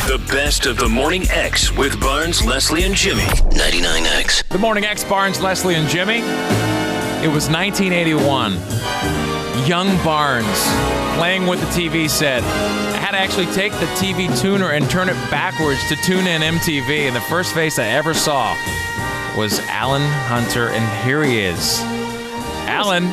The best of the Morning X with Barnes, Leslie, and Jimmy. 99X. The Morning X, Barnes, Leslie, and Jimmy. It was 1981. Young Barnes, playing with the TV set, had to actually take the TV tuner and turn it backwards to tune in MTV. And the first face I ever saw was Alan Hunter, and here he is. Alan.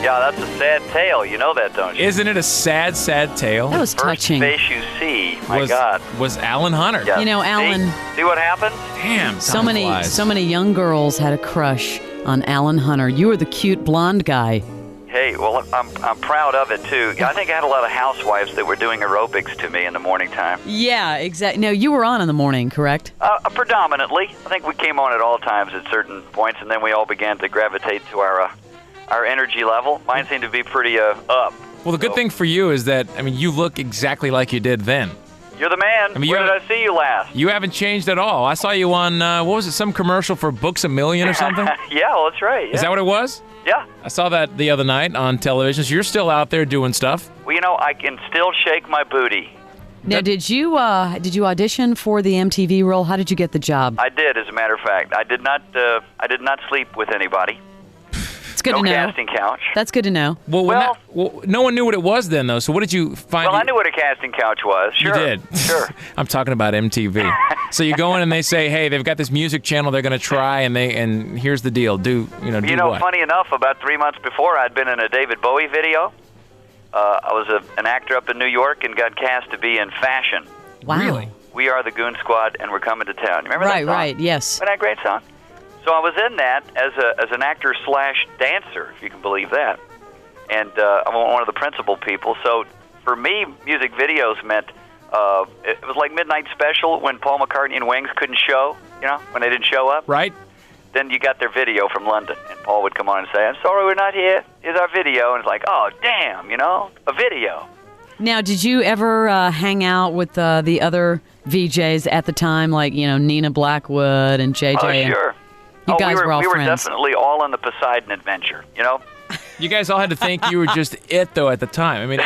Yeah, that's a sad tale. You know that, don't you? Isn't it a sad, sad tale? That was touching. First face you see, my God. Was Alan Hunter. Yeah. You know, Alan. See what happened? Damn, So many young girls had a crush on Alan Hunter. You were the cute blonde guy. Hey, well, I'm proud of it, too. I think I had a lot of housewives that were doing aerobics to me in the morning time. Yeah, exactly. No, you were on in the morning, correct? Predominantly. I think we came on at all times at certain points, and then we all began to gravitate to our energy level. Mine seemed to be pretty up. Well, the good thing for you is that, I mean, you look exactly like you did then. You're the man. I mean, Where did I see you last? You haven't changed at all. I saw you on, what was it, some commercial for Books A Million or something? Yeah, well, that's right. Yeah. Is that what it was? Yeah. I saw that the other night on television, so you're still out there doing stuff. Well, you know, I can still shake my booty. Now, did you audition for the MTV role? How did you get the job? I did, as a matter of fact. I did not sleep with anybody. It's good to know. No casting couch. That's good to know. Well, no one knew what it was then, though. So what did you find? Well, I knew what a casting couch was. Sure. You did? Sure. I'm talking about MTV. So you go in and they say, hey, they've got this music channel they're going to try, and here's the deal. Do what? Funny enough, about 3 months before, I'd been in a David Bowie video. I was an actor up in New York and got cast to be in Fashion. Wow. Really? We are the Goon Squad, and we're coming to town. You remember that song? Right, yes. Isn't that a great song? So I was in that as an actor / dancer, if you can believe that. And I'm one of the principal people. So for me, music videos meant it was like Midnight Special when Paul McCartney and Wings couldn't show, when they didn't show up. Right. Then you got their video from London, and Paul would come on and say, I'm sorry we're not here. Here's our video. And it's like, oh, damn, a video. Now, did you ever hang out with the other VJs at the time, like, Nina Blackwood and JJ? Oh, sure. You guys were all we friends. were definitely all on the Poseidon adventure, You guys all had to think you were just it, though, at the time. I mean,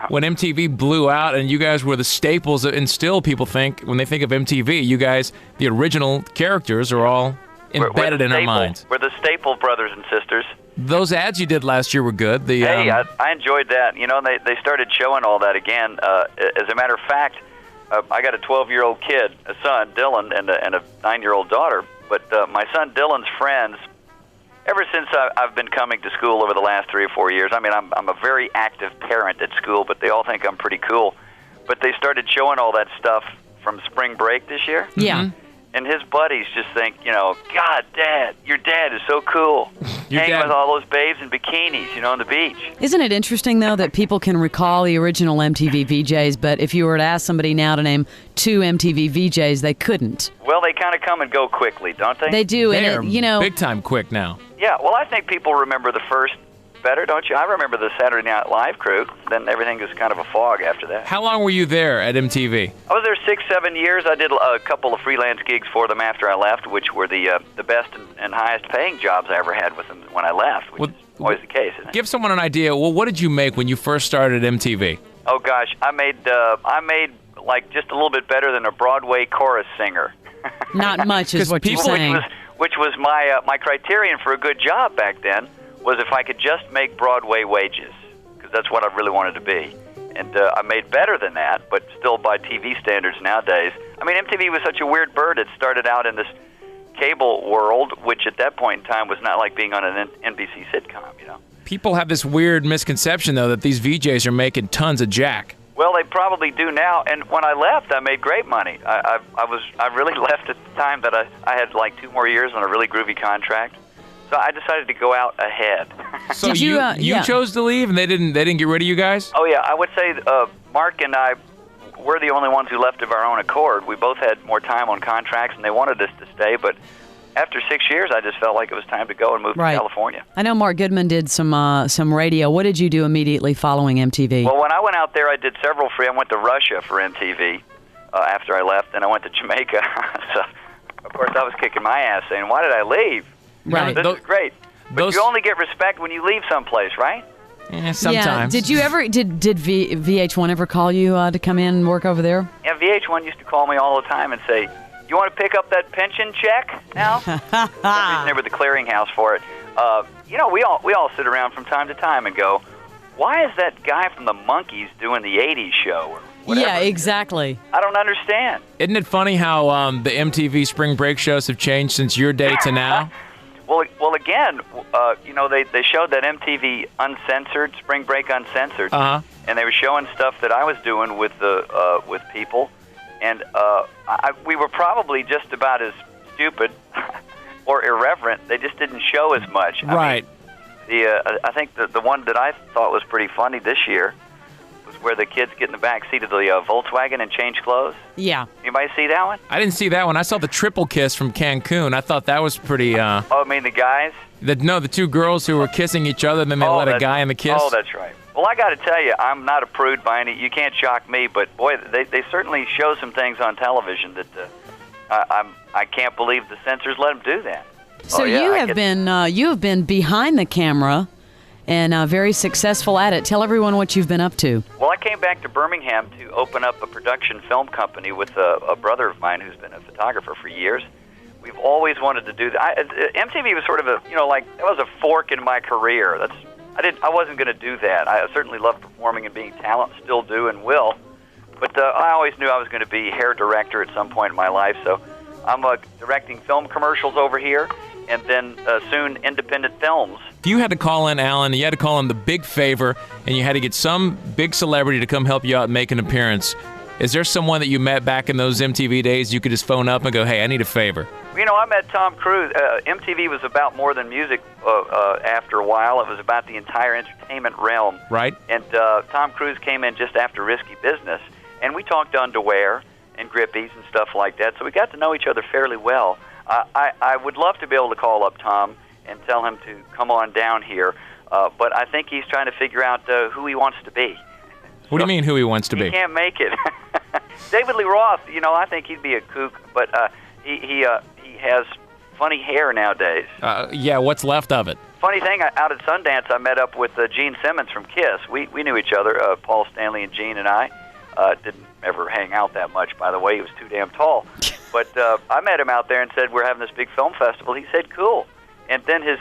when MTV blew out and you guys were the staples, and still people think, when they think of MTV, you guys, the original characters, are all embedded in our minds. We're the staple brothers and sisters. Those ads you did last year were good. I enjoyed that. They started showing all that again. As a matter of fact, I got a 12-year-old kid, a son, Dylan, and a 9-year-old daughter. But my son Dylan's friends, ever since I've been coming to school over the last 3 or 4 years, I mean, I'm a very active parent at school, but they all think I'm pretty cool. But they started showing all that stuff from spring break this year. Yeah. Mm-hmm. And his buddies just think, God, Dad, your dad is so cool. Hanging with all those babes in bikinis, on the beach. Isn't it interesting, though, that people can recall the original MTV VJs, but if you were to ask somebody now to name 2 MTV VJs, they couldn't? Well, they kind of come and go quickly, don't they? They do. They're and big time quick now. Yeah, well, I think people remember the first better, don't you? I remember the Saturday Night Live crew. Then everything was kind of a fog after that. How long were you there at MTV? I was there 6-7 years. I did a couple of freelance gigs for them after I left, which were the best and highest paying jobs I ever had with them when I left, which is always the case, isn't it? Give someone an idea. Well, what did you make when you first started at MTV? Oh gosh, I made like just a little bit better than a Broadway chorus singer. Not much is what you're saying. Which was my criterion for a good job back then. Was if I could just make Broadway wages, because that's what I really wanted to be. And I made better than that, but still by TV standards nowadays. I mean, MTV was such a weird bird. It started out in this cable world, which at that point in time was not like being on an NBC sitcom, People have this weird misconception, though, that these VJs are making tons of jack. Well, they probably do now. And when I left, I made great money. I really left at the time that I had like 2 more years on a really groovy contract. So I decided to go out ahead. So you chose to leave, and they didn't get rid of you guys? Oh yeah, I would say Mark and I were the only ones who left of our own accord. We both had more time on contracts, and they wanted us to stay. But after 6 years, I just felt like it was time to go and move to California. I know Mark Goodman did some radio. What did you do immediately following MTV? Well, when I went out there, I did several free. I went to Russia for MTV after I left, and I went to Jamaica. So, of course, I was kicking my ass saying, why did I leave? Right. This is great. But you only get respect when you leave someplace, right? Sometimes. Yeah. Did you ever did VH1 ever call you to come in and work over there? Yeah, VH1 used to call me all the time and say, "You want to pick up that pension check now?" They were the clearinghouse for it. We all sit around from time to time and go, "Why is that guy from the Monkees doing the '80s show?" Or whatever. Yeah, exactly. I don't understand. Isn't it funny how the MTV spring break shows have changed since your day to now? Well, again, they showed that MTV Uncensored, Spring Break Uncensored, and they were showing stuff that I was doing with people, and we were probably just about as stupid or irreverent. They just didn't show as much. Right. I think the one that I thought was pretty funny this year was where the kids get in the back seat of the Volkswagen and change clothes. Yeah. Anybody see that one? I didn't see that one. I saw the triple kiss from Cancun. I thought that was pretty... Oh, I mean the guys? The two girls who were kissing each other, and then they let a guy in the kiss. Oh, that's right. Well, I got to tell you, I'm not a prude by any... You can't shock me, but, boy, they certainly show some things on television that I can't believe the censors let them do that. So you have been behind the camera and very successful at it. Tell everyone what you've been up to. Well, I came back to Birmingham to open up a production film company with a brother of mine who's been a photographer for years. We've always wanted to do that. MTV was sort of that was a fork in my career. I wasn't going to do that. I certainly love performing and being talented, still do and will. But I always knew I was going to be hair director at some point in my life. So I'm directing film commercials over here, and then soon independent films. If you had to call in Alan, you had to call in the big favor, and you had to get some big celebrity to come help you out and make an appearance, is there someone that you met back in those MTV days you could just phone up and go, "Hey, I need a favor"? I met Tom Cruise. MTV was about more than music after a while. It was about the entire entertainment realm. Right. And Tom Cruise came in just after Risky Business, and we talked underwear and grippies and stuff like that, so we got to know each other fairly well. I would love to be able to call up Tom and tell him to come on down here, but I think he's trying to figure out who he wants to be. What do you mean who he wants to be? He can't make it. David Lee Roth, I think he'd be a kook, but he has funny hair nowadays. Yeah, what's left of it? Funny thing, out at Sundance, I met up with Gene Simmons from Kiss. We knew each other, Paul Stanley and Gene and I. Didn't ever hang out that much, by the way. He was too damn tall. But I met him out there and said, "We're having this big film festival." He said, "Cool." And then his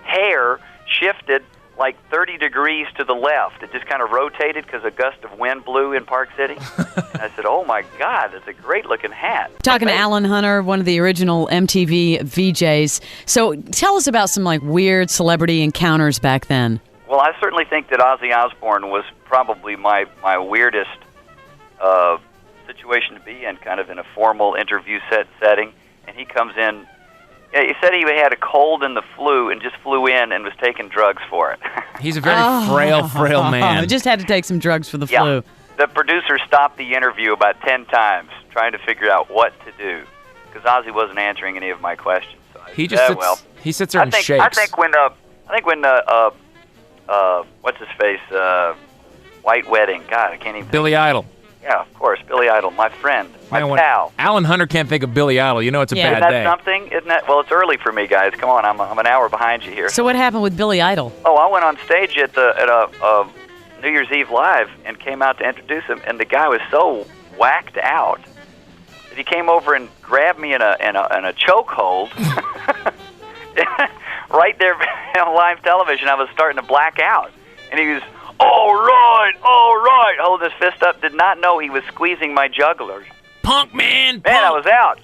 hair shifted like 30 degrees to the left. It just kind of rotated because a gust of wind blew in Park City. And I said, "Oh, my God, that's a great-looking hat." Talking to Alan Hunter, one of the original MTV VJs. So tell us about some weird celebrity encounters back then. Well, I certainly think that Ozzy Osbourne was probably my weirdest situation to be in, kind of in a formal interview setting. And he comes in. He said he had a cold and the flu and just flew in and was taking drugs for it. He's a very frail man. Just had to take some drugs for the flu. The producer stopped the interview about 10 times trying to figure out what to do because Ozzy wasn't answering any of my questions. So he just sits there and shakes. I think when what's his face, White Wedding. God, I can't even. Billy Idol. Yeah, of course, Billy Idol, my friend, my pal. Alan Hunter can't think of Billy Idol. It's a bad day. Isn't that something? Isn't that? Well, it's early for me, guys. Come on, I'm an hour behind you here. So what happened with Billy Idol? Oh, I went on stage at a New Year's Eve live and came out to introduce him, and the guy was so whacked out that he came over and grabbed me in a chokehold right there on live television. I was starting to black out, and he was, all right, holding his fist up. Did not know he was squeezing my jugular. Punk, man. Man, I was out.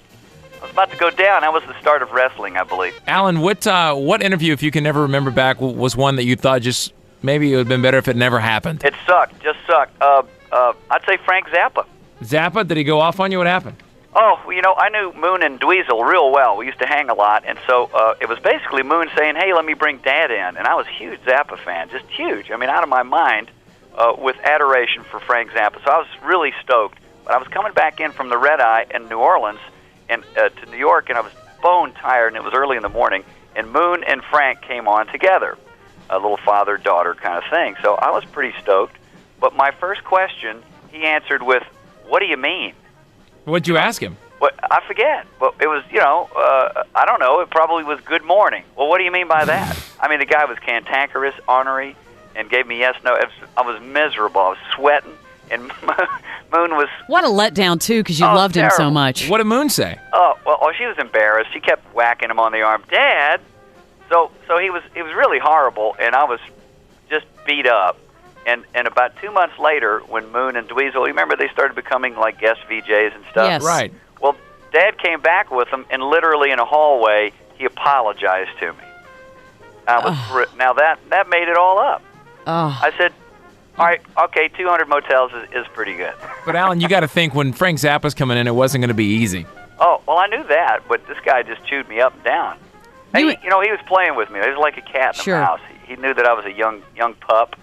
I was about to go down. That was the start of wrestling, I believe. Alan, what interview, if you can never remember back, was one that you thought just maybe it would have been better if it never happened? It sucked. Just sucked. I'd say Frank Zappa. Zappa? Did he go off on you? What happened? Oh, I knew Moon and Dweezil real well. We used to hang a lot, and so it was basically Moon saying, "Hey, let me bring Dad in," and I was a huge Zappa fan, just huge. I mean, out of my mind, with adoration for Frank Zappa. So I was really stoked. But I was coming back in from the Red Eye in New Orleans and to New York, and I was bone tired, and it was early in the morning, and Moon and Frank came on together, a little father-daughter kind of thing. So I was pretty stoked. But my first question, he answered with, "What do you mean?" What'd you ask him? Well, I forget. But it was, I don't know. It probably was good morning. Well, what do you mean by that? I mean, the guy was cantankerous, ornery, and gave me yes, no. I was miserable. I was sweating, and Moon was... What a letdown, too, because you loved him so terrible. much. What did Moon say? Well, she was embarrassed. She kept whacking him on the arm. Dad! So he was really horrible, and I was just beat up. And about 2 months later, when Moon and Dweezil, remember they started becoming like guest VJs and stuff? Yes. Right. Well, Dad came back with them, and literally in a hallway, he apologized to me. Now that made it all up. I said, all right, okay, 200 motels is pretty good. But Alan, you got to think when Frank Zappa's coming in, it wasn't going to be easy. Oh, well, I knew that, but this guy just chewed me up and down. Hey, he was playing with me. He was like a cat in a mouse. He knew that I was a young pup,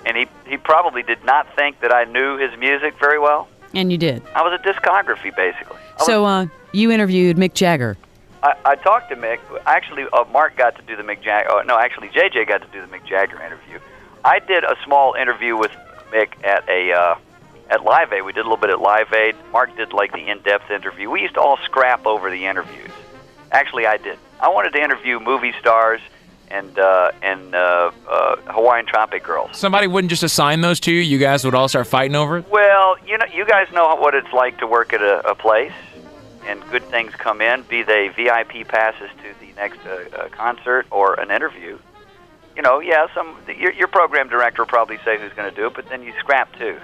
and he probably did not think that I knew his music very well. And you did. I was a discography, basically. So you interviewed Mick Jagger. I talked to Mick. Actually, Mark got to do the Mick Jagger. Oh, no, actually, JJ got to do the Mick Jagger interview. I did a small interview with Mick at Live Aid. We did a little bit at Live Aid. Mark did like the in-depth interview. We used to all scrap over the interviews. Actually, I did. I wanted to interview movie stars and Hawaiian Tropic girls. Somebody wouldn't just assign those to you? You guys would all start fighting over it? Well, you guys know what it's like to work at a place, and good things come in, be they VIP passes to the next concert or an interview. Your program director will probably say who's going to do it, but then you scrap too.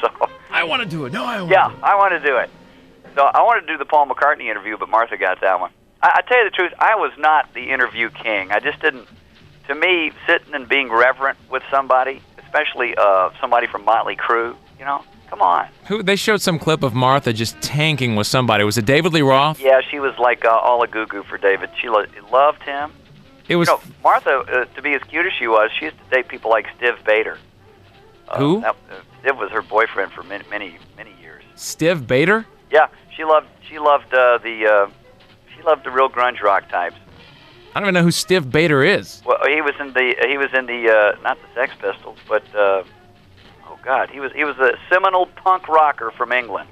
So I want to do it. No, I want Yeah, I want to do it. So I wanted to do the Paul McCartney interview, but Martha got that one. I tell you the truth, I was not the interview king. I just didn't. To me, sitting and being reverent with somebody, especially somebody from Motley Crue, come on. They showed some clip of Martha just tanking with somebody. Was it David Lee Roth? Yeah, she was like all a goo-goo for David. She loved him. It was Martha, to be as cute as she was, she used to date people like Stiv Bader. Who? Stiv was her boyfriend for many years. Stiv Bader? Yeah, she loved the real grunge rock types. I don't even know who Stiv Bader is. Well, he was in the not the Sex Pistols, but he was a seminal punk rocker from England.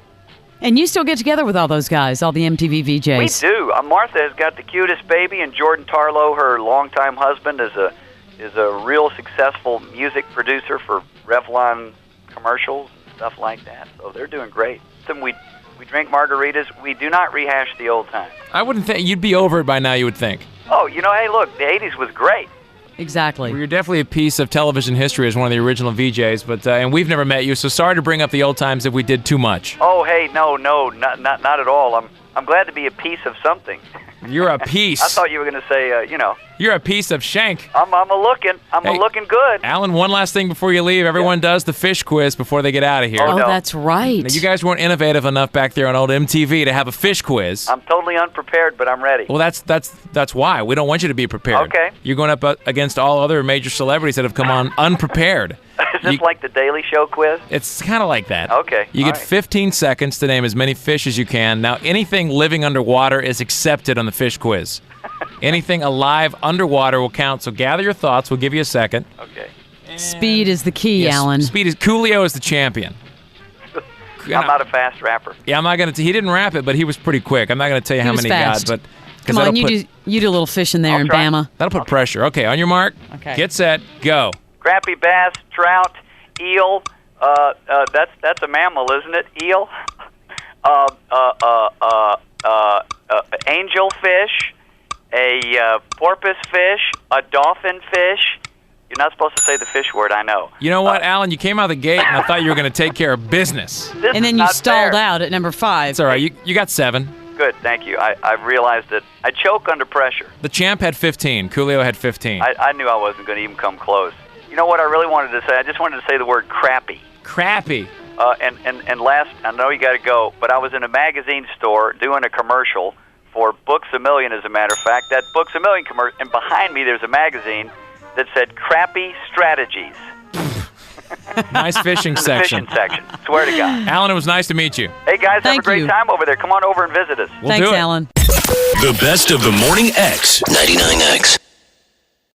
And you still get together with all those guys, all the MTV VJs. We do. Martha has got the cutest baby, and Jordan Tarlow, her longtime husband, is a real successful music producer for Revlon commercials and stuff like that. So they're doing great. We drink margaritas. We do not rehash the old times. I wouldn't think you'd be over it by now. You would think. Oh, hey, look, the '80s was great. Exactly. Well, you're definitely a piece of television history as one of the original VJs, but and we've never met you, so sorry to bring up the old times if we did too much. Oh, hey, no, not at all. I'm glad to be a piece of something. You're a piece. I thought you were going to say, You're a piece of shank. I'm looking good. Alan, one last thing before you leave. Everyone does the fish quiz before they get out of here. Oh, no. That's right. Now, you guys weren't innovative enough back there on old MTV to have a fish quiz. I'm totally unprepared, but I'm ready. Well, that's why. We don't want you to be prepared. Okay. You're going up against all other major celebrities that have come on unprepared. Is this like the Daily Show quiz? It's kind of like that. Okay. You get 15 seconds to name as many fish as you can. Now, anything living underwater is accepted on the fish quiz. Anything alive underwater will count, so gather your thoughts. We'll give you a second. Okay. Speed is the key, Yes, Alan. Coolio is the champion. I'm not a fast rapper. Yeah, I'm not going to. He didn't rap it, but he was pretty quick. I'm not going to tell you how many he got, but come on, you do a little fishing there in Bama. That'll put pressure. Okay, on your mark. Okay. Get set. Go. Crappie, bass, trout, eel. That's a mammal, isn't it? Eel. Angelfish. A porpoise fish. A dolphin fish. You're not supposed to say the fish word, I know. You know what, Alan? You came out of the gate, and I thought you were going to take care of business. And then you stalled out at number 5. It's all right. You got 7. Good, thank you. I realized that I choke under pressure. The champ had 15. Coolio had 15. I knew I wasn't going to even come close. You know what I really wanted to say? I just wanted to say the word crappy. Crappy. And last, I know you got to go, but I was in a magazine store doing a commercial for Books A Million, as a matter of fact. That Books A Million commercial, and behind me there's a magazine that said Crappy Strategies. Nice fishing section. Fishing section. Swear to God. Alan, it was nice to meet you. Hey, guys, Thank have a great you. time over there. Come on over and visit us. We'll Thanks, do it. Alan. The best of the Morning X. 99X.